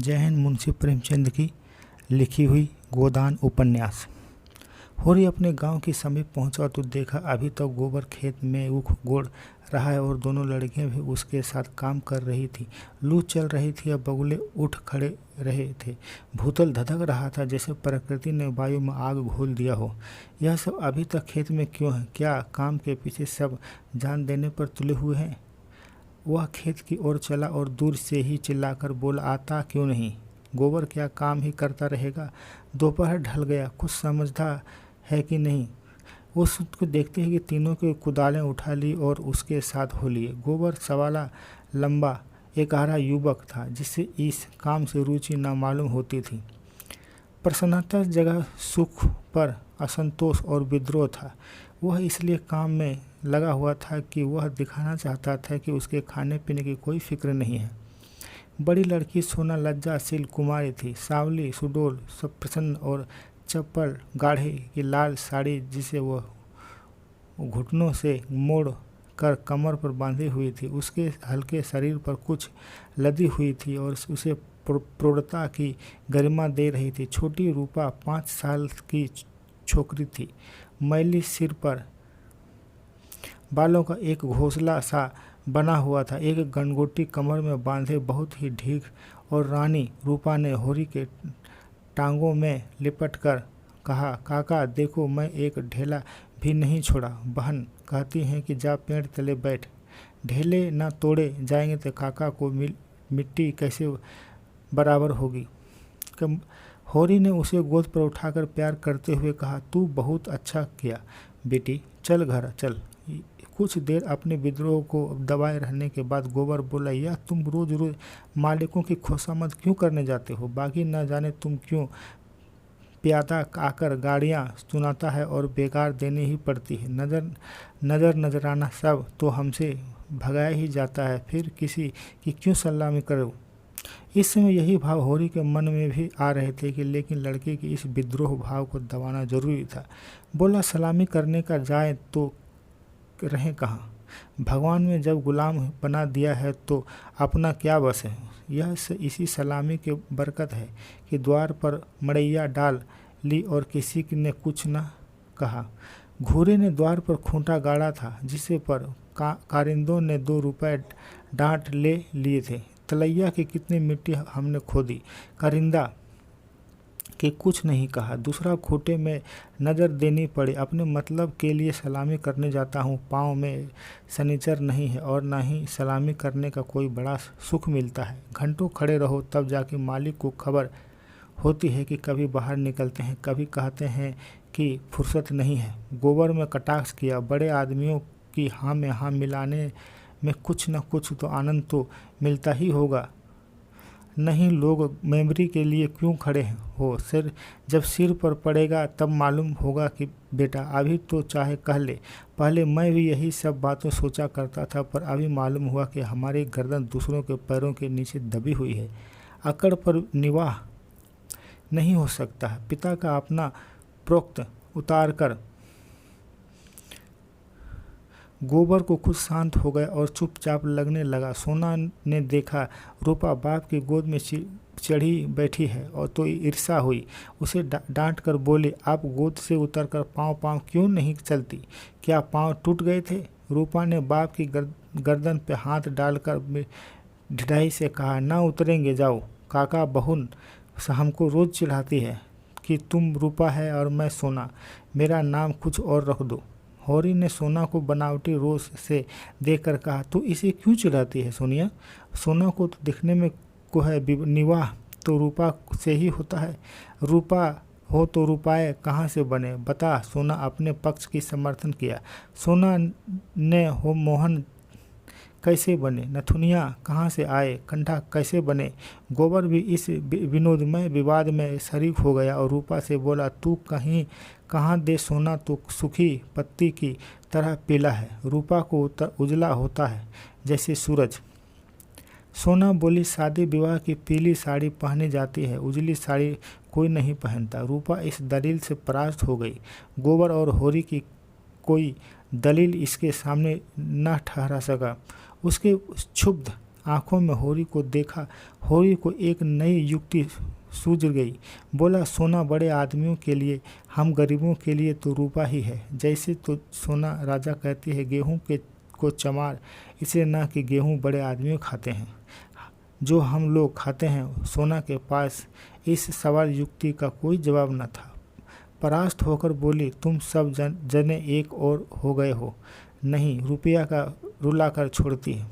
जय हिंद। मुंशी प्रेमचंद की लिखी हुई गोदान उपन्यास। होरी अपने गांव के समीप पहुंचा तो देखा अभी तक गोबर खेत में ऊख गोड़ रहा है और दोनों लड़कियां भी उसके साथ काम कर रही थी। लू चल रही थी, अब बगुले उठ खड़े रहे थे। भूतल धधक रहा था जैसे प्रकृति ने वायु में आग घोल दिया हो। यह सब अभी तक खेत में क्यों है? क्या काम के पीछे सब जान देने पर तुले हुए हैं? वह खेत की ओर चला और दूर से ही चिल्लाकर बोला, आता क्यों नहीं? गोबर क्या काम ही करता रहेगा? दोपहर ढल गया, कुछ समझता है कि नहीं? वो उसको देखते ही कि तीनों के कुदालें उठा ली और उसके साथ हो लिए। गोबर सवाला लंबा एकारा युवक था जिससे इस काम से रुचि न मालूम होती थी। प्रसन्नता जगह सुख पर असंतोष और विद्रोह था। वह इसलिए काम में लगा हुआ था कि वह दिखाना चाहता था कि उसके खाने पीने की कोई फिक्र नहीं है। बड़ी लड़की सोना लज्जाशील कुमारी थी, सांवली सुडोल सब प्रसन्न और चप्पल गाढ़े की लाल साड़ी जिसे वह घुटनों से मोड़ कर कमर पर बांधी हुई थी, उसके हल्के शरीर पर कुछ लदी हुई थी और उसे प्रौढ़ता की गरिमा दे रही थी। छोटी रूपा 5 साल की छोकरी थी। मैली सिर पर बालों का एक घोंसला सा बना हुआ था, एक गनगोटी कमर में बांधे बहुत ही ढीठ और रानी रूपा ने होरी के टांगों में लिपट कर कहा, काका देखो मैं एक ढेला भी नहीं छोड़ा। बहन कहती हैं कि जा पेड़ तले बैठ, ढेले न तोड़े जाएंगे तो काका को मिट्टी कैसे बराबर होगी। होरी ने उसे गोद पर उठाकर प्यार करते हुए कहा, तू बहुत अच्छा किया बेटी, चल घर चल। कुछ देर अपने विद्रोह को दबाए रहने के बाद गोबर बोला, यह तुम रोज रोज मालिकों की खुशामद क्यों करने जाते हो? बाकी न जाने तुम क्यों प्यादा आकर गाड़ियाँ सुनाता है और बेकार देनी ही पड़ती है। नजराना सब तो हमसे भगाया ही जाता है, फिर किसी की क्यों सलामी करो? इस समय यही भाव होरी के मन में भी आ रहे थे कि लेकिन लड़के के इस विद्रोह भाव को दबाना जरूरी था। बोला, सलामी करने का जाए तो रहें कहाँ? भगवान में जब गुलाम बना दिया है तो अपना क्या बस है? यह इसी सलामी के बरकत है कि द्वार पर मड़ैया डाल ली और किसी ने कुछ न कहा। घूरे ने द्वार पर खूंटा गाड़ा था जिसे पर कारिंदों ने 2 रुपए डांट ले लिए थे। तलैया की कितनी मिट्टी हमने खोदी, कारिंदा कि कुछ नहीं कहा। दूसरा खूंटे में नज़र देनी पड़ी। अपने मतलब के लिए सलामी करने जाता हूँ, पाँव में सनीचर नहीं है और ना ही सलामी करने का कोई बड़ा सुख मिलता है। घंटों खड़े रहो तब जाके मालिक को खबर होती है कि कभी बाहर निकलते हैं, कभी कहते हैं कि फुर्सत नहीं है। गोबर में कटाक्ष किया, बड़े आदमियों की हाँ में हाँ मिलाने में कुछ न कुछ तो आनंद तो मिलता ही होगा। नहीं लोग मेमोरी के लिए क्यों खड़े हो? जब सिर पर पड़ेगा तब मालूम होगा कि बेटा अभी तो चाहे कह ले। पहले मैं भी यही सब बातें सोचा करता था, पर अभी मालूम हुआ कि हमारी गर्दन दूसरों के पैरों के नीचे दबी हुई है। अकड़ पर निवाह नहीं हो सकता है। पिता का अपना प्रोक्त उतार कर गोबर को खुद शांत हो गया और चुपचाप लगने लगा। सोना ने देखा रूपा बाप की गोद में चढ़ी बैठी है और तो ईर्ष्या हुई। उसे डांट कर बोली, आप गोद से उतरकर पाँव क्यों नहीं चलती? क्या पाँव टूट गए थे? रूपा ने बाप की गर्दन पे हाथ डालकर ढिठाई से कहा, ना उतरेंगे, जाओ। काका बहुन हमको रोज चिढ़ाती है कि तुम रूपा है और मैं सोना, मेरा नाम कुछ और रख दो। होरी ने सोना को बनावटी रोज से देखकर कहा, तो इसे क्यों चिढ़ाती है सोनिया? सोना को तो दिखने में को है, निवाह तो रूपा से ही होता है। रूपा हो तो रूपाए कहाँ से बने बता? सोना अपने पक्ष की समर्थन किया। सोना ने हो मोहन कैसे बने? नथुनिया कहाँ से आए? कंठा कैसे बने? गोबर भी इस विनोदमय विवाद में शरीक हो गया और रूपा से बोला, तू कहाँ दे सोना तो सूखी पत्ती की तरह पीला है। रूपा को उजला होता है जैसे सूरज। सोना बोली, शादी विवाह की पीली साड़ी पहनी जाती है, उजली साड़ी कोई नहीं पहनता। रूपा इस दलील से परास्त हो गई। गोबर और होरी की कोई दलील इसके सामने न ठहरा सका। उसके क्षुब्ध आंखों में होरी को देखा। होरी को एक नई युक्ति सूझ गई। बोला, सोना बड़े आदमियों के लिए, हम गरीबों के लिए तो रूपा ही है। जैसे तो सोना राजा कहती है, गेहूं के को चमार, इसलिए ना कि गेहूं बड़े आदमियों खाते हैं जो हम लोग खाते हैं। सोना के पास इस सवाल युक्ति का कोई जवाब न था। परास्त होकर बोली, तुम सब जने एक और हो गए हो। नहीं, रुपया का रुलाकर छोड़ती है।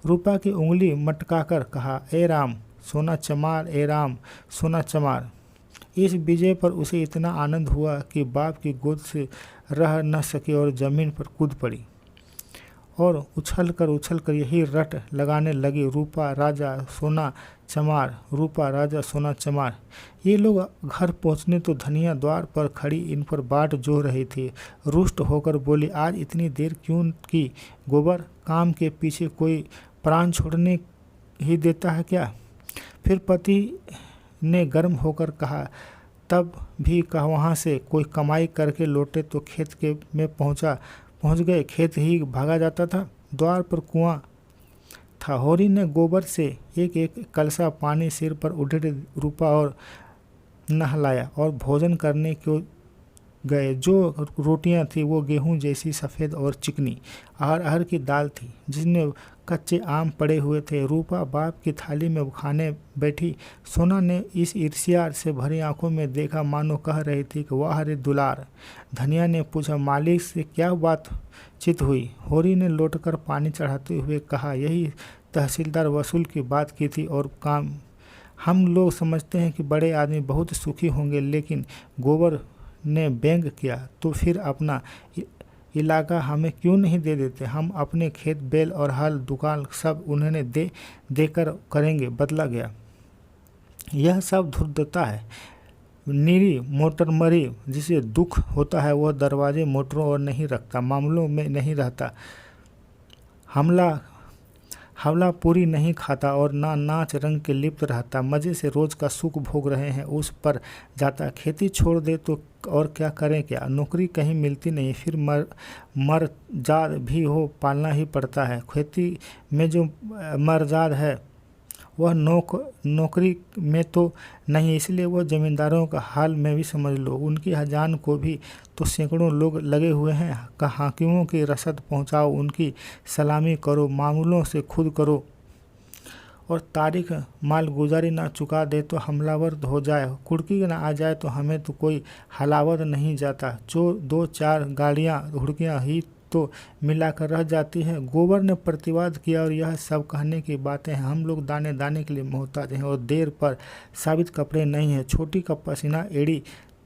रूपा की उंगली मटकाकर कहा, ए राम सोना चमार, ए राम सोना चमार। इस विजय पर उसे इतना आनंद हुआ कि बाप की गोद से रह न सकी और जमीन पर कूद पड़ी और उछल कर यही रट लगाने लगी, रूपा राजा सोना चमार, रूपा राजा सोना चमार। ये लोग घर पहुंचने तो धनिया द्वार पर खड़ी इन पर बाट जोह रही थी। रुष्ट होकर बोली, आज इतनी देर क्यों की गोबर? काम के पीछे कोई प्राण छोड़ने ही देता है क्या? फिर पति ने गर्म होकर कहा, तब भी कहा वहाँ से कोई कमाई करके लौटे तो खेत के में पहुँच गए, खेत ही भागा जाता था। द्वार पर कुआं था। होरी ने गोबर से एक एक कलसा पानी सिर पर उड़े रूपा और नहलाया और भोजन करने को गए। जो रोटियां थी वो गेहूं जैसी सफ़ेद और चिकनी। अरहर की दाल थी जिसमें कच्चे आम पड़े हुए थे। रूपा बाप की थाली में खाने बैठी। सोना ने इस ईर्ष्या से भरी आंखों में देखा, मानो कह रही थी कि वाह रे दुलार। धनिया ने पूछा, मालिक से क्या बातचीत हुई? होरी ने लौटकर पानी चढ़ाते हुए कहा, यही तहसीलदार वसूल की बात की थी और काम। हम लोग समझते हैं कि बड़े आदमी बहुत सुखी होंगे, लेकिन गोबर ने व्यंग किया, तो फिर अपना इलाका हमें क्यों नहीं दे देते? हम अपने खेत बैल और हल दुकान सब उन्हें देकर करेंगे। बदला गया। यह सब धूर्तता है। नीरी मोटरमरी जिसे दुख होता है वह दरवाजे मोटरों और नहीं रखता, मामलों में नहीं रहता, हवला पूरी नहीं खाता और ना नाच रंग के लिप्त रहता। मज़े से रोज़ का सुख भोग रहे हैं उस पर जाता। खेती छोड़ दे तो और क्या करें? क्या नौकरी कहीं मिलती नहीं, फिर मरजाद भी हो पालना ही पड़ता है। खेती में जो मरजाद है वह नौकरी में तो नहीं, इसलिए वह जमींदारों का हाल में भी समझ लो। उनकी हजान को भी तो सैकड़ों लोग लगे हुए हैं। हाकिमों की रसद पहुंचाओ, उनकी सलामी करो, मामलों से खुद करो और तारीख मालगुजारी ना चुका दे तो हमलावर हो जाए, कुड़की ना आ जाए तो हमें तो कोई हलावत नहीं जाता। जो 2-4 गाड़ियाँ हुड़कियाँ ही तो मिलाकर रह जाती है। गोबर ने प्रतिवाद किया, और यह सब कहने की बातें हैं। हम लोग दाने दाने के लिए मोहताज हैं और देर पर साबित कपड़े नहीं हैं। छोटी का पसीना एड़ी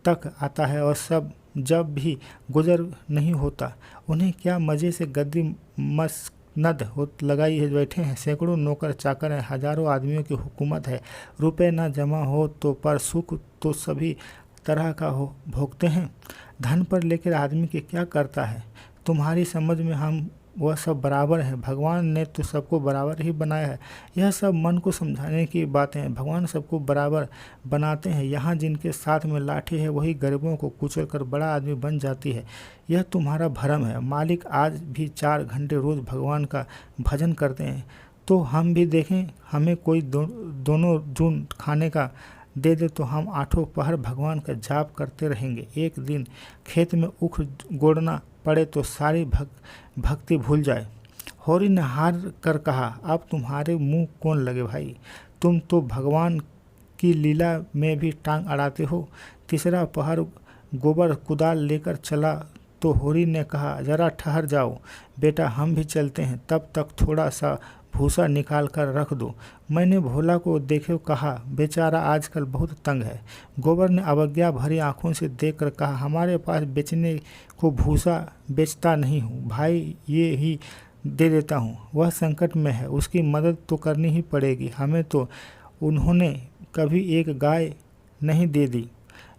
तक आता है और सब जब भी गुजर नहीं होता। उन्हें क्या मज़े से गद्दी मसनद लगाई है बैठे हैं। सैकड़ों नौकर चाकर हैं, हजारों आदमियों की हुकूमत है। रुपए ना जमा हो तो पर सुख तो सभी तरह का भोगते हैं। धन पर लेकर आदमी के क्या करता है? तुम्हारी समझ में हम वह सब बराबर हैं। भगवान ने तो सबको बराबर ही बनाया है। यह सब मन को समझाने की बातें हैं। भगवान सबको बराबर बनाते हैं। यहाँ जिनके साथ में लाठी है वही गरीबों को कुचल कर बड़ा आदमी बन जाती है। यह तुम्हारा भरम है। मालिक आज भी 4 घंटे रोज़ भगवान का भजन करते हैं, तो हम भी देखें। हमें कोई दोनों जून खाने का दे दे तो हम 8 पहर भगवान का जाप करते रहेंगे। एक दिन खेत में उख गोड़ना पड़े तो सारी भक्ति भूल जाए। होरी ने हार कर कहा, अब तुम्हारे मुंह कौन लगे भाई? तुम तो भगवान की लीला में भी टांग अड़ाते हो। तीसरा पहर गोबर कुदाल लेकर चला तो होरी ने कहा, जरा ठहर जाओ बेटा, हम भी चलते हैं। तब तक थोड़ा सा भूसा निकाल कर रख दो। मैंने भोला को देखे कहा, बेचारा आजकल बहुत तंग है। गोबर ने अवज्ञा भरी आंखों से देखकर कहा, हमारे पास बेचने को भूसा बेचता नहीं हूँ भाई, ये ही दे देता हूँ। वह संकट में है, उसकी मदद तो करनी ही पड़ेगी। हमें तो उन्होंने कभी एक गाय नहीं दे दी,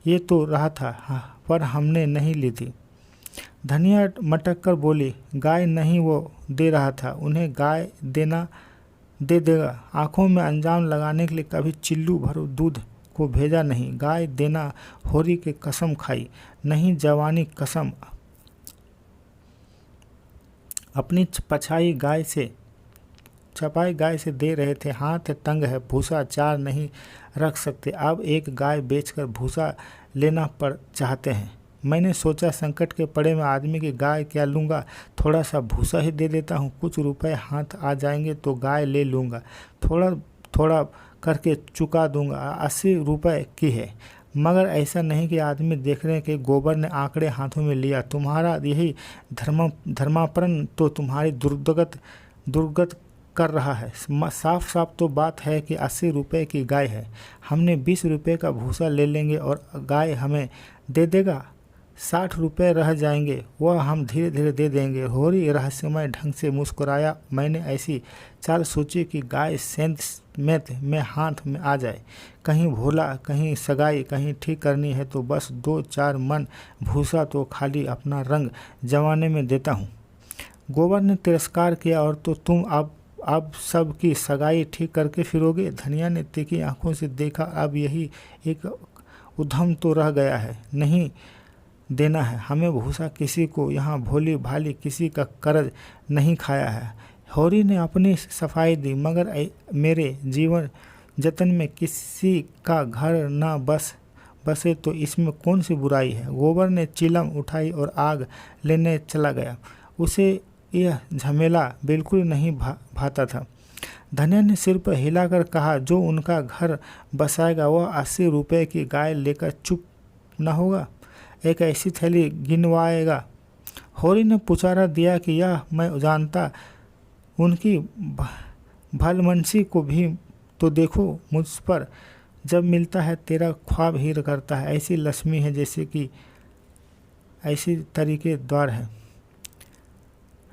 ये तो रहा था, पर हमने नहीं ली थी। धनिया मटक कर बोली, गाय नहीं वो दे रहा था, उन्हें गाय देना दे देगा। आंखों में अंजाम लगाने के लिए कभी चिल्लू भर दूध को भेजा नहीं। गाय देना होरी के कसम खाई, नहीं जवानी कसम। अपनी पछाई गाय से छपाई गाय से दे रहे थे। हाथ तंग है, भूसा चार नहीं रख सकते, अब एक गाय बेचकर भूसा लेना पड़ चाहते हैं। मैंने सोचा संकट के पड़े में आदमी की गाय क्या लूँगा, थोड़ा सा भूसा ही दे देता हूँ, कुछ रुपए हाथ आ जाएंगे तो गाय ले लूँगा, थोड़ा थोड़ा करके चुका दूँगा। 80 रुपए की है। मगर ऐसा नहीं कि आदमी देख रहे कि गोबर ने आंकड़े हाथों में लिया। तुम्हारा यही धर्मापरण तो तुम्हारी दुर्गत कर रहा है। साफ साफ तो बात है कि 80 रुपए की गाय है, हमने 20 रुपए का भूसा ले लेंगे और गाय हमें दे देगा। 60 रुपये रह जाएंगे, वह हम धीरे धीरे दे देंगे। होरी रहस्यमय ढंग से मुस्कुराया। मैंने ऐसी चाल सोची कि गाय सेंध में हाथ में आ जाए। कहीं भोला, कहीं सगाई, कहीं ठीक करनी है तो बस 2-4 मन भूसा तो खाली अपना रंग जमाने में देता हूँ। गोबर ने तिरस्कार किया। और तो तुम अब सब की सगाई ठीक करके फिरोगे? धनिया ने तीखी आंखों से देखा। अब यही एक उद्यम तो रह गया है, नहीं देना है हमें भूसा किसी को। यहाँ भोली भाली किसी का कर्ज नहीं खाया है। होरी ने अपनी सफाई दी। मगर मेरे जीवन जतन में किसी का घर ना बसे तो इसमें कौन सी बुराई है। गोबर ने चिलम उठाई और आग लेने चला गया। उसे यह झमेला बिल्कुल नहीं भाता था। धनिया ने सिर पर हिलाकर कहा, जो उनका घर बसाएगा वह 80 रुपये की गाय लेकर चुप न होगा, एक ऐसी थैली गिनवाएगा। होरी ने पुचारा दिया कि यह मैं जानता, उनकी भलमनसी को भी तो देखो, मुझ पर जब मिलता है तेरा ख्वाब ही करता है। ऐसी लक्ष्मी है जैसे कि ऐसी तरीके द्वार है।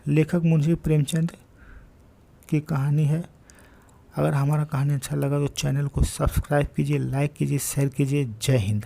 लेखक मुंशी प्रेमचंद की कहानी है। अगर हमारा कहानी अच्छा लगा तो चैनल को सब्सक्राइब कीजिए, लाइक कीजिए, शेयर कीजिए। जय हिंद।